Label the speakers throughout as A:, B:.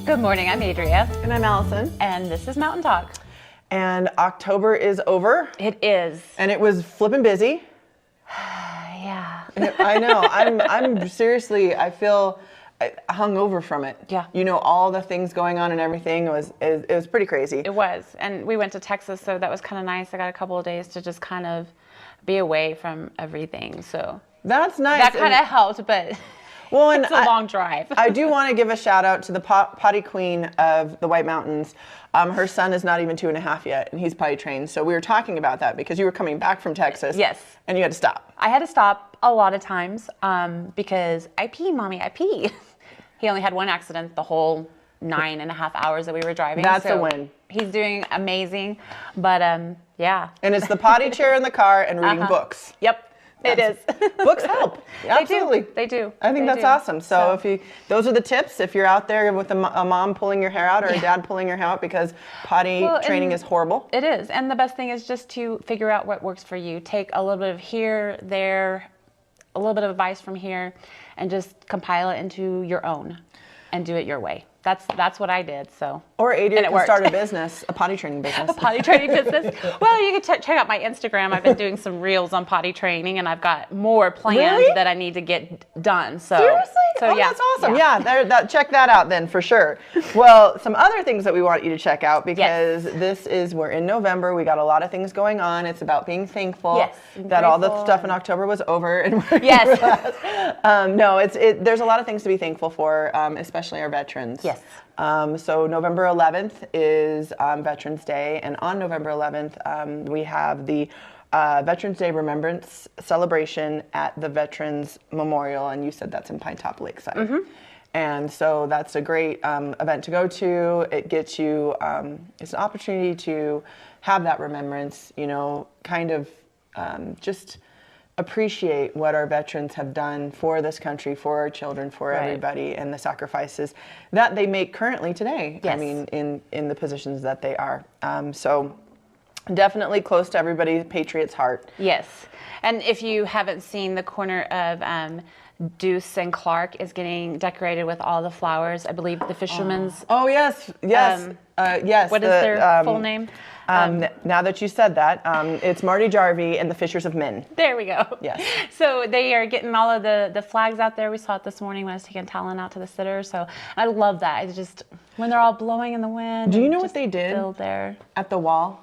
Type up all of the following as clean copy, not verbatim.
A: Good morning, I'm Adria.
B: And I'm Allison.
A: And this is Mountain Talk.
B: And October is over.
A: It is.
B: And it was flipping busy.
A: Yeah.
B: I know. I'm seriously, I feel hungover from it.
A: Yeah.
B: You know, all the things going on and everything. It was pretty crazy.
A: It was. And we went to Texas, so that was kind of nice. I got a couple of days to just kind of be away from everything. So
B: that's nice.
A: That kind of helped, but
B: well, and
A: it's a long drive.
B: I do want to give a shout out to the potty queen of the White Mountains. Her son is not even 2.5 yet, and he's potty trained. So we were talking about that because you were coming back from Texas.
A: Yes.
B: And you had to stop.
A: I had to stop a lot of times because I pee, Mommy, I pee. He only had one accident the whole 9.5 hours that we were driving.
B: That's a win.
A: He's doing amazing, but yeah.
B: And it's the potty chair in the car and reading books.
A: Yep. It is.
B: Books help. Absolutely.
A: They do.
B: I think that's awesome. So those are the tips if you're out there with a mom pulling your hair out or a dad pulling your hair out because potty training is horrible.
A: It is. And the best thing is just to figure out what works for you. Take a little bit of here, there, a little bit of advice from here, and just compile it into your own and do it your way. That's what I did. So.
B: Or Adria can start a business, a potty training business.
A: A potty training business. Well, you can check out my Instagram. I've been doing some reels on potty training, and I've got more plans that I need to get done. So
B: seriously?
A: So yeah,
B: that's awesome. Yeah, check that out then for sure. Well, some other things that we want you to check out because we're in November. We got a lot of things going on. It's about being thankful that all the stuff in October was over. And there's a lot of things to be thankful for, especially our veterans.
A: Yes.
B: So November 11th is Veterans Day, and on November 11th, we have the Veterans Day Remembrance celebration at the Veterans Memorial, and you said that's in Pine Top Lakeside. Mm-hmm. And so that's a great event to go to. It gets you, it's an opportunity to have that remembrance, you know, kind of just appreciate what our veterans have done for this country, for our children, for everybody, and the sacrifices that they make currently today.
A: Yes.
B: I mean, in the positions that they are. So definitely close to everybody's patriot's heart.
A: Yes. And if you haven't seen, the corner of Deuce and Clark is getting decorated with all the flowers. I believe the Fishermans.
B: Oh, yes. Yes. Yes.
A: What is their full name?
B: Now that you said that, it's Marty Jarvie and the Fishers of Men.
A: There we go.
B: Yes.
A: So they are getting all of the flags out there. We saw it this morning when I was taking Talon out to the sitter. So I love that. It's just when they're all blowing in the wind.
B: Do you know what they did at the wall?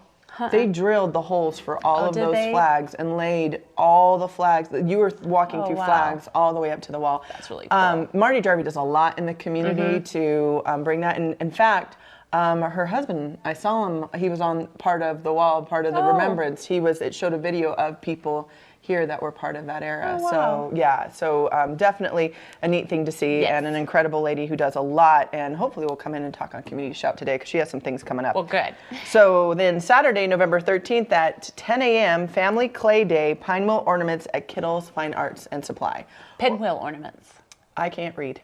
B: They drilled the holes for all of those flags and laid all the flags. You were walking through flags all the way up to the wall.
A: That's really cool.
B: Marty Jarvie does a lot in the community to bring that. And in fact, her husband, I saw him, he was on part of the wall, part of the Remembrance. It showed a video of people here that were part of that era.
A: Oh, wow.
B: So definitely a neat thing to see and an incredible lady who does a lot, and hopefully will come in and talk on Community Shout today because she has some things coming up.
A: Well, good.
B: So then Saturday, November 13th at 10 a.m., Family Clay Day, Pinewool Ornaments at Kittles Fine Arts and Supply.
A: Pinwheel Ornaments.
B: I can't read.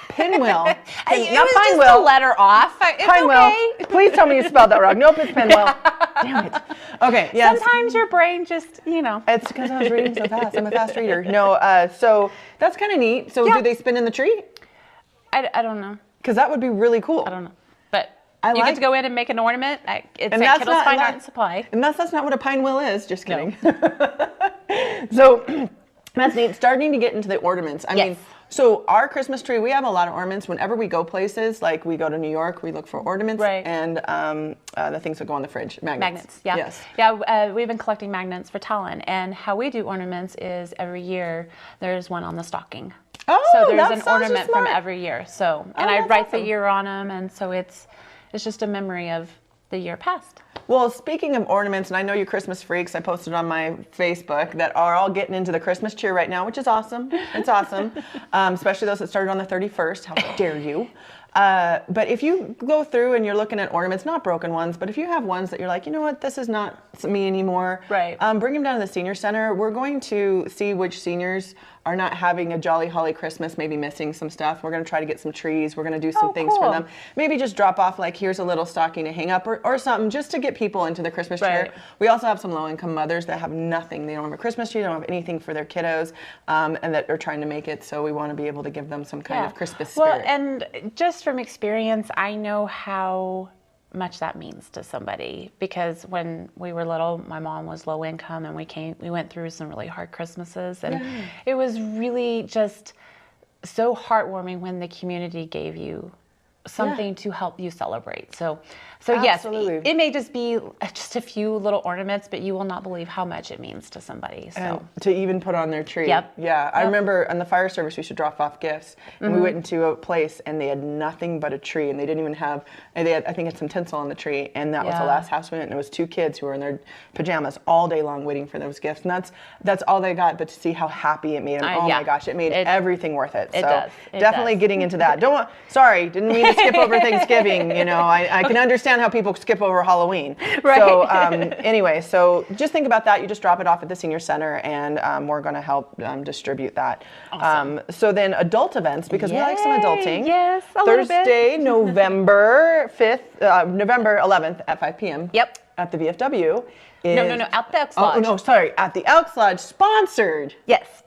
B: Pinwheel.
A: It was just a letter off. It's
B: Pinwheel.
A: okay.
B: Please tell me you spelled that wrong. Nope, it's Pinwheel. Damn it. Okay, yes.
A: Sometimes your brain just,
B: It's because I was reading so fast. I'm a fast reader. No, so that's kind of neat. So do they spin in the tree?
A: I don't know.
B: Because that would be really cool.
A: I don't know. But you get to go in and make an ornament. It's at Kittles Fine Art and Supply.
B: And that's not what a pinwheel is. Just kidding. No. So that's neat. Starting to get into the ornaments. I mean, so our Christmas tree, we have a lot of ornaments. Whenever we go places, like we go to New York, we look for ornaments and the things that go on the fridge. Magnets.
A: Yeah.
B: Yes.
A: Yeah, we've been collecting magnets for Talon. And how we do ornaments is every year there's one on the stocking.
B: Oh,
A: so there's an ornament from every year. So, and I write the year on them. And so it's just a memory of the year past.
B: Well, speaking of ornaments, and I know you Christmas freaks, I posted on my Facebook that are all getting into the Christmas cheer right now, which is awesome. It's awesome, especially those that started on the 31st. How dare you? But if you go through and you're looking at ornaments, not broken ones, but if you have ones that you're like, you know what, this is not me anymore.
A: Right.
B: Bring them down to the senior center. We're going to see which seniors are not having a jolly holly Christmas, maybe missing some stuff. We're going to try to get some trees. We're going to do some things for
A: cool.
B: them. Maybe just drop off like, here's a little stocking to hang up or something, just to get people into the Christmas cheer. We also have some low-income mothers that have nothing. They don't have a Christmas tree, they don't have anything for their kiddos, and that are trying to make it. So we want to be able to give them some kind of Christmas spirit.
A: Well, and just from experience, I know how much that means to somebody, because when we were little, my mom was low income, and we went through some really hard Christmases, and it was really just so heartwarming when the community gave you something to help you celebrate. So yes, it may just be just a few little ornaments, but you will not believe how much it means to somebody. So
B: and to even put on their tree.
A: Yep.
B: Yeah. I remember on the fire service, we should drop off gifts, and we went into a place and they had nothing but a tree, and they didn't even have, and they had, I think, had some tinsel on the tree, and that was the last house we went, and it was 2 kids who were in their pajamas all day long waiting for those gifts, and that's all they got. But to see how happy it made them, oh my gosh, it made everything worth it.
A: It
B: so
A: does.
B: Definitely getting into that. Sorry, didn't mean to skip over Thanksgiving. You know, I can understand how people skip over Halloween.
A: Right.
B: So anyway, so just think about that. You just drop it off at the senior center, and we're going to help distribute that.
A: Awesome.
B: So then adult events, because we like some adulting.
A: Yes, a
B: Thursday, November 11th at 5 p.m.
A: Yep.
B: At the VFW.
A: No, at the Elks Lodge.
B: Oh, no, sorry. At the Elks Lodge, sponsored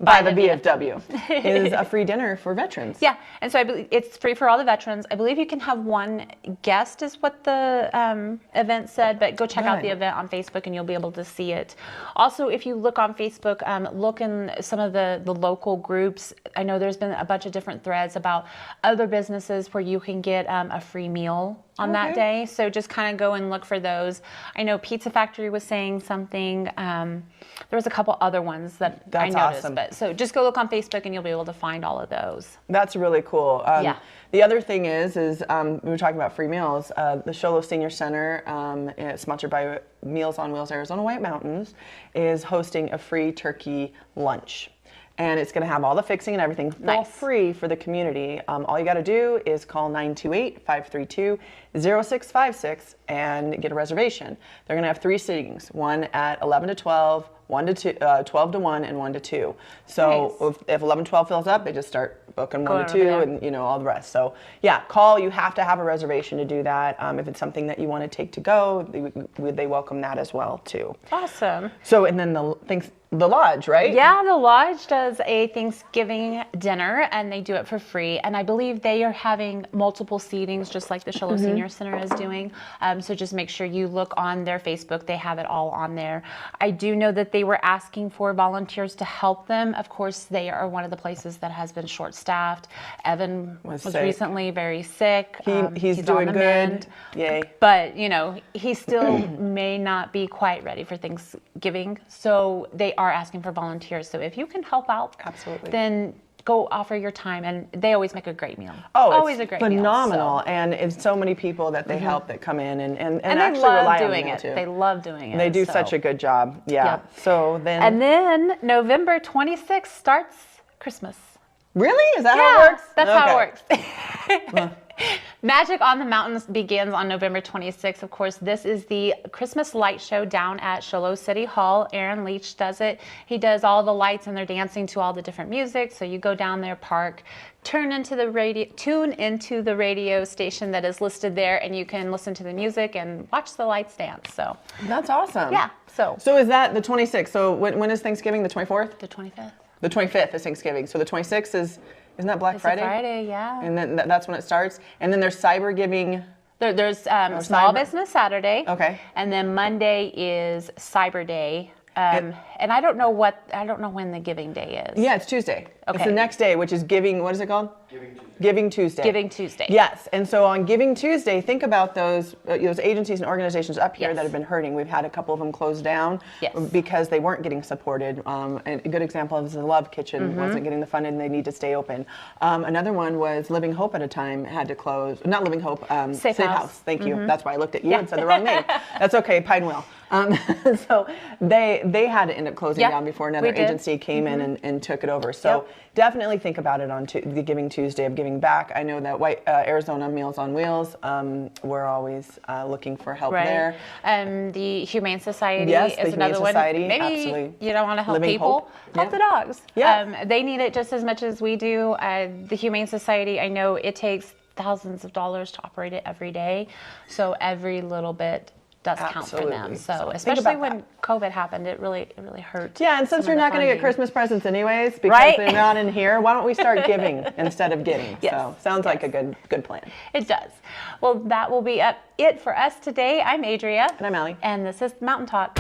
B: by the VFW, is a free dinner for veterans.
A: Yeah, and so I believe it's free for all the veterans. I believe you can have one guest, is what the event said, but go check out the event on Facebook and you'll be able to see it. Also, if you look on Facebook, look in some of the local groups. I know there's been a bunch of different threads about other businesses where you can get a free meal on that day. So just kind of go and look for those. I know Pizza Factory was saying something. There was a couple other ones that I noticed.
B: Awesome.
A: But so just go look on Facebook and you'll be able to find all of those.
B: That's really cool. The other thing is we were talking about free meals. The Sholo Senior Center, sponsored by Meals on Wheels Arizona White Mountains, is hosting a free turkey lunch. And it's going to have all the fixing and everything for free for the community. All you got to do is call 928-532-0656 and get a reservation. They're going to have 3 sittings, one at 11 to 12, 1 to 2, 12 to 1, and 1 to 2. So if 11 12 fills up, they just start booking 1 to 2 and all the rest. So yeah, call. You have to have a reservation to do that. If it's something that you want to take to go, they welcome that as well too.
A: Awesome.
B: So and then the lodge, right?
A: Yeah, the lodge does a Thanksgiving dinner, and they do it for free. And I believe they are having multiple seatings, just like the Sholo Senior Center is doing. So just make sure you look on their Facebook. They have it all on there. I do know that they were asking for volunteers to help them. Of course, they are one of the places that has been short-staffed. Evan was recently very sick.
B: He's doing good. Mend. Yay.
A: But, he still may not be quite ready for Thanksgiving. So they are asking for volunteers. So if you can help out, then go offer your time, and they always make a great meal.
B: Oh,
A: always
B: it's
A: a great
B: phenomenal.
A: meal. So.
B: And it's so many people that they help that come in and
A: they
B: actually
A: love
B: rely
A: doing
B: on
A: it.
B: too.
A: They love doing it.
B: And they do such a good job. Yeah.
A: Yep.
B: So then.
A: And then November 26th starts Christmas.
B: Really? Is that how it works?
A: That's how it works. Magic on the Mountains begins on November 26th. Of course, this is the Christmas light show down at Sholo City Hall. Aaron Leach does it. He does all the lights, and they're dancing to all the different music. So you go down there, park, tune into the radio station that is listed there, and you can listen to the music and watch the lights dance. So
B: that's awesome.
A: Yeah. So
B: is that the 26th? So when is Thanksgiving? The 24th?
A: The 25th.
B: The 25th is Thanksgiving. So the 26th isn't that Black Friday?
A: Friday, yeah.
B: And then that's when it starts. And then there's Cyber Giving.
A: There's Small Business Saturday.
B: Okay.
A: And then Monday is Cyber Day. And I don't know when the Giving Day is.
B: Yeah, it's Tuesday.
A: Okay.
B: It's the next day, which is Giving. What is it called? Giving Tuesday.
A: Giving Tuesday.
B: Yes, and so on Giving Tuesday, think about those agencies and organizations up here that have been hurting. We've had a couple of them close down because they weren't getting supported. And a good example is the Love Kitchen wasn't getting the funding; they need to stay open. Another one was Living Hope at a time had to close. Not Living Hope.
A: Safe House.
B: Thank you. That's why I looked at you and said the wrong name. That's okay. Pinwheel. So they had to end up closing down before another agency came in and took it over. So definitely think about it on the Giving Tuesday. Tuesday of giving back. I know that Arizona Meals on Wheels, we're always looking for help there.
A: The Humane Society
B: Yes,
A: is
B: the
A: another
B: Humane
A: one.
B: Society,
A: Maybe
B: absolutely.
A: you don't want to help
B: Living
A: people,
B: Hope.
A: help
B: Yeah.
A: the dogs.
B: Yeah.
A: They need it just as much as we do. The Humane Society, I know it takes thousands of dollars to operate it every day, so every little bit does count for them.
B: Absolutely.
A: So
B: So
A: especially
B: think
A: when
B: about
A: COVID happened, it really hurt.
B: Yeah, and since
A: some
B: you're
A: of the
B: not going to get
A: funding.
B: Christmas presents anyways, because
A: Right?
B: they're not in here, why don't we start giving instead of getting?
A: Yes.
B: So sounds like a good plan.
A: It does. Well, that will be it for us today. I'm Adria.
B: And I'm Allie.
A: And this is Mountain Talk.